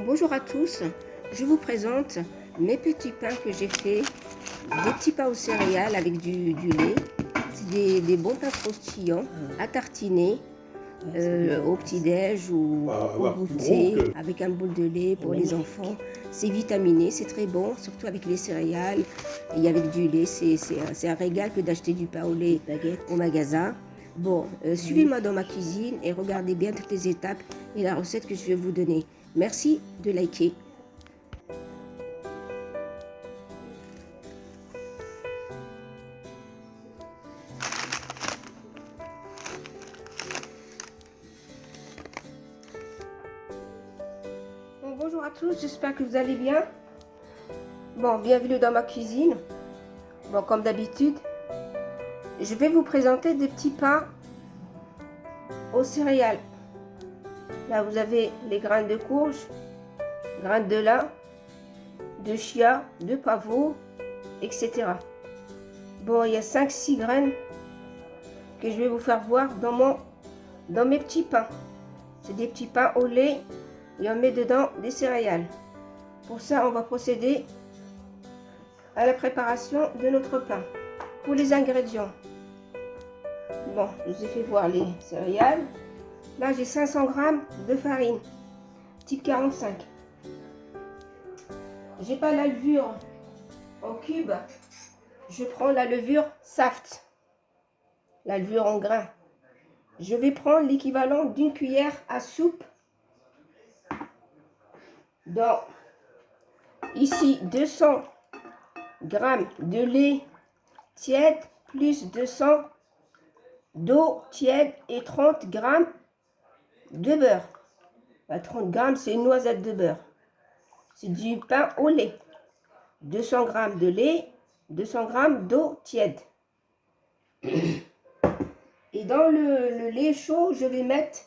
Bonjour à tous, je vous présente mes petits pains que j'ai fait, des petits pains aux céréales avec du lait. C'est des bons pains croustillants à tartiner au petit-déj ou au goûter avec un bol de lait pour les enfants. C'est vitaminé, c'est très bon, surtout avec les céréales et avec du lait. C'est un régal que d'acheter du pain au lait au magasin. Bon, suivez-moi dans ma cuisine et regardez bien toutes les étapes et la recette que je vais vous donner. Merci de liker. Bon, bonjour à tous, j'espère que vous allez bien. Bon, bienvenue dans ma cuisine. Bon, comme d'habitude, je vais vous présenter des petits pains aux céréales. Là, vous avez les graines de courge, graines de lin, de chia, de pavot, etc. Bon, il y a 5-6 graines que je vais vous faire voir dans mes petits pains. C'est des petits pains au lait et on met dedans des céréales. Pour ça, on va procéder à la préparation de notre pain. Pour les ingrédients, bon, je vous ai fait voir les céréales. Là, j'ai 500 g de farine, type 45. J'ai pas la levure en cube, je prends la levure Saft, la levure en grains. Je vais prendre l'équivalent d'une cuillère à soupe dans ici 200 g de lait tiède plus 200 d'eau tiède et 30 g de beurre. 30 g, c'est une noisette de beurre. C'est du pain au lait. 200 g de lait, 200 g d'eau tiède. Et dans le lait chaud, je vais mettre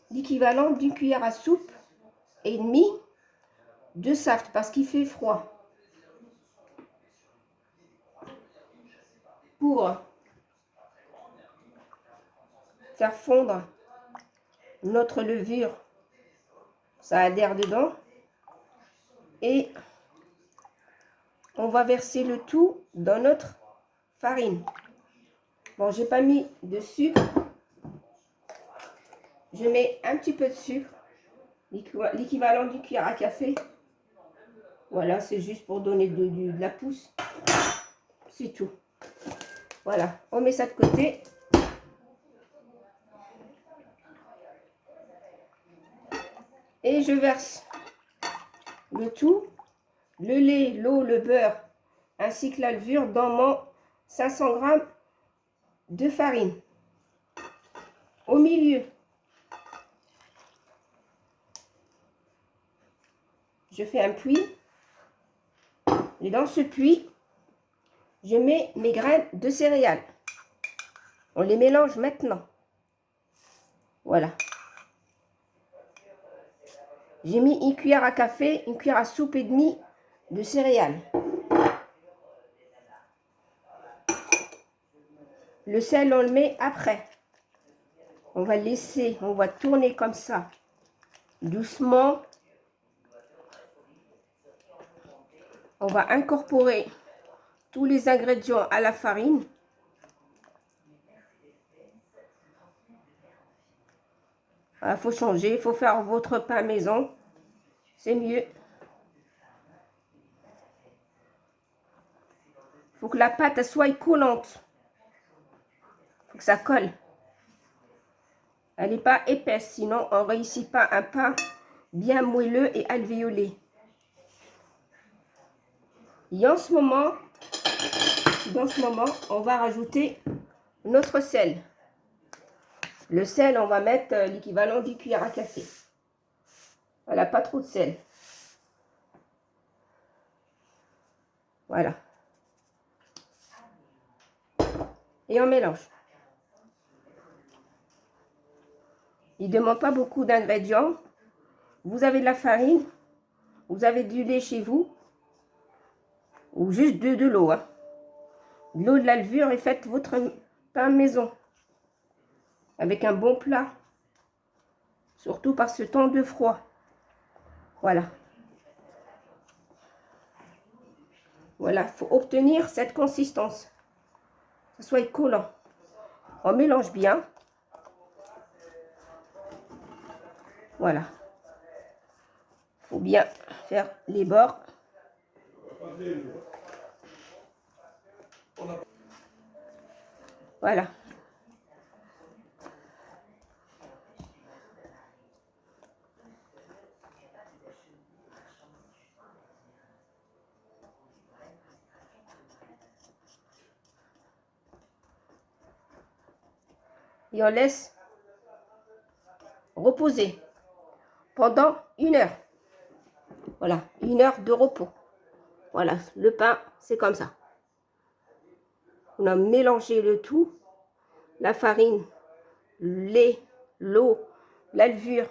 l'équivalent d'une cuillère à soupe et demie de Saft parce qu'il fait froid. Pour faire fondre notre levure, ça adhère dedans. Et on va verser le tout dans notre farine. Bon, j'ai pas mis de sucre. Je mets un petit peu de sucre, l'équivalent d'une cuillère à café. Voilà, c'est juste pour donner de la pousse. C'est tout. Voilà, on met ça de côté. Et je verse le tout, le lait, l'eau, le beurre, ainsi que la levure dans mon 500 g de farine. Au milieu, je fais un puits. Et dans ce puits, je mets mes graines de céréales. On les mélange maintenant. Voilà. J'ai mis une cuillère à café, une cuillère à soupe et demie de céréales. Le sel, on le met après. On va laisser, on va tourner comme ça, doucement. On va incorporer tous les ingrédients à la farine. Il faut changer, il faut faire votre pain maison. C'est mieux. Il faut que la pâte elle soit collante. Il faut que ça colle. Elle n'est pas épaisse, sinon on ne réussit pas un pain bien moelleux et alvéolé. Et dans ce moment, on va rajouter notre sel. Le sel, on va mettre l'équivalent d'une cuillère à café. Voilà, pas trop de sel. Voilà. Et on mélange. Il ne demande pas beaucoup d'ingrédients. Vous avez de la farine, vous avez du lait chez vous, ou juste de l'eau. Hein. De l'eau, de la levure et faites votre pain maison. Avec un bon plat. Surtout par ce temps de froid. Voilà. Voilà, il faut obtenir cette consistance. Que ce soit collant. On mélange bien. Voilà. Il faut bien faire les bords. Voilà. Et on laisse reposer pendant 1 heure. Voilà, 1 heure de repos. Voilà, le pain, c'est comme ça. On a mélangé le tout, la farine, le lait, l'eau, la levure,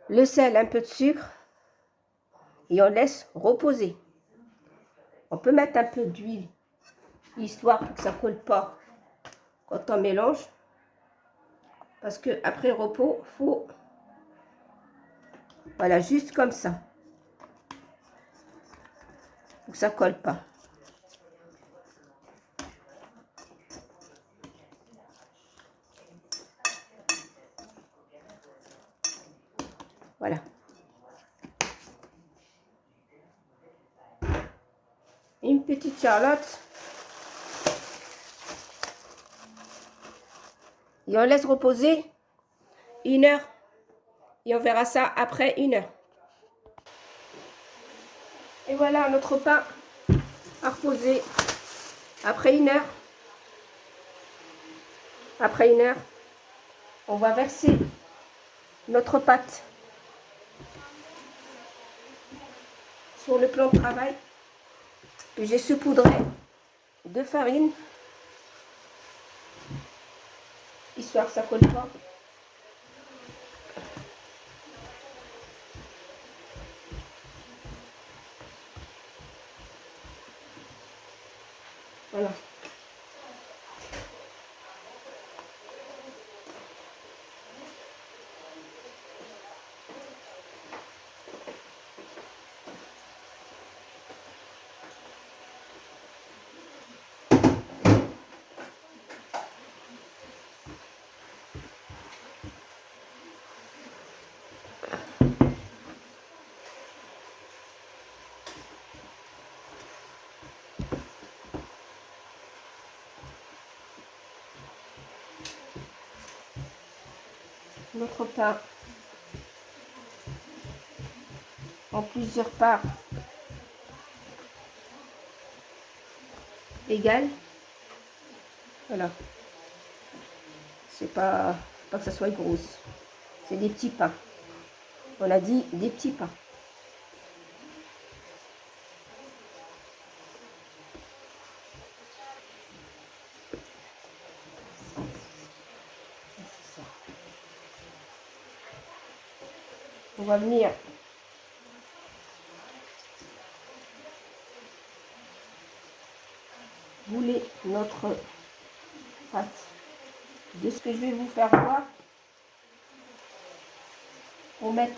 le sel, un peu de sucre, et on laisse reposer. On peut mettre un peu d'huile, histoire que ça ne colle pas quand on mélange. Parce que après repos, faut, voilà, juste comme ça, pour que ça colle pas. Voilà. Une petite charlotte. Et on laisse reposer 1 heure. Et on verra ça après 1 heure. Et voilà notre pain à reposer après 1 heure. Après 1 heure, on va verser notre pâte sur le plan de travail que j'ai saupoudré de farine, histoire que ça colle pas. Voilà. Notre pain en plusieurs parts égales. Voilà. C'est pas que ça soit grosse. C'est des petits pains. On a dit des petits pains. On va venir rouler notre pâte. De ce que je vais vous faire voir, on met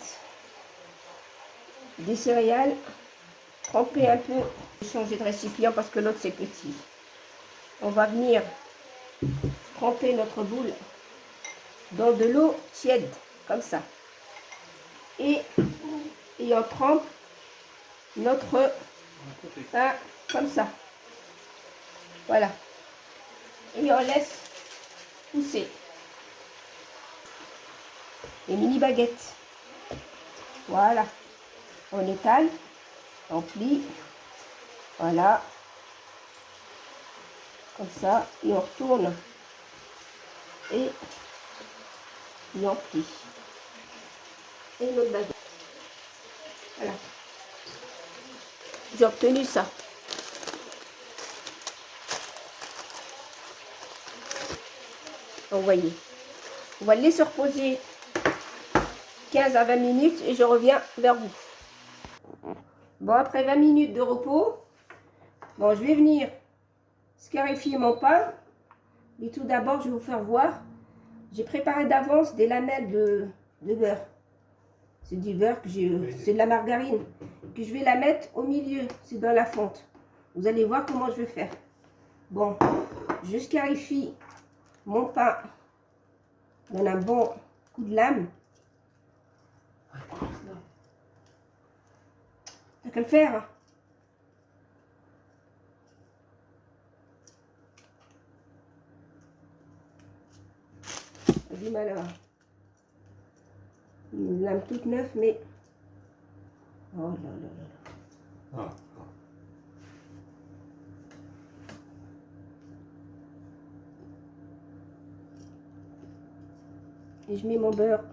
des céréales, tremper un peu, changer de récipient parce que l'autre c'est petit. On va venir tremper notre boule dans de l'eau tiède, comme ça. Et on trempe notre pain comme ça. Voilà. Et on laisse pousser les mini baguettes. Voilà. On étale, on plie. Voilà. Comme ça. Et on retourne. Et on plie. Et notre baguette. Voilà. J'ai obtenu ça. Donc, voyez. On va le laisser reposer 15 à 20 minutes et je reviens vers vous. Bon, après 20 minutes de repos, bon, je vais venir scarifier mon pain. Et tout d'abord, je vais vous faire voir. J'ai préparé d'avance des lamelles de beurre. C'est du beurre que j'ai, c'est de la margarine. Que je vais la mettre au milieu, c'est dans la fonte. Vous allez voir comment je vais faire. Bon, je scarifie mon pain. Donne un bon coup de lame. T'as qu'à le faire. Hein. J'ai du mal à... Une lame toute neuve, mais... Oh là là là là. Ah, ah. Et je mets mon beurre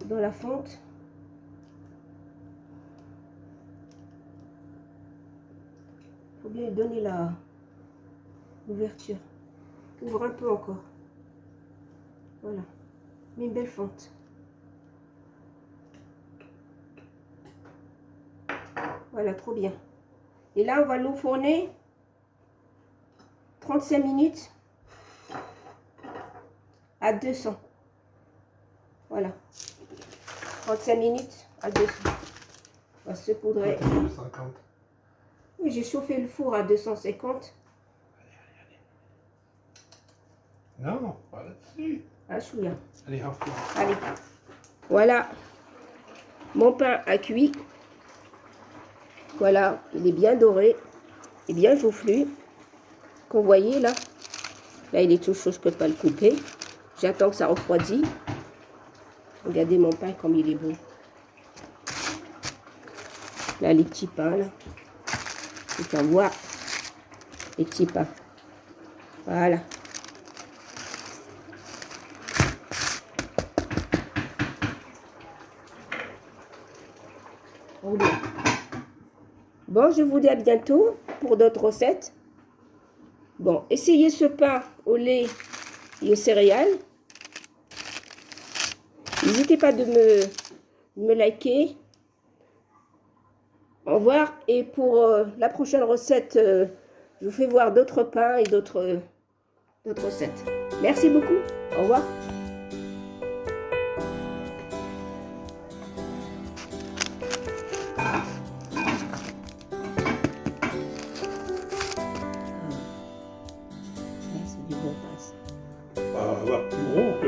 dans la fonte. Il faut bien lui donner l'ouverture. Ouvre un peu encore. Voilà. Mets une belle fonte. Voilà, trop bien. Et là, on va l'enfourner 35 minutes à 200. Voilà. 35 minutes à 200. On va saupoudrer. 50. Oui, j'ai chauffé le four à 250. Non, pas là-dessus. Ah, chouïa. Allez, en four. Allez. Voilà. Mon pain a cuit. Voilà, il est bien doré et bien joufflu. Qu'on voyez là. Là, il est tout chaud, je ne peux pas le couper. J'attends que ça refroidisse. Regardez mon pain comme il est beau. Là, les petits pains là. Il faut voir les petits pains. Voilà. Bon, je vous dis à bientôt pour d'autres recettes. Bon, essayez ce pain au lait et aux céréales. N'hésitez pas de me liker. Au revoir. Et pour la prochaine recette, je vous fais voir d'autres pains et d'autres recettes. Merci beaucoup. Au revoir. C'est du bon pain. On va avoir plus gros que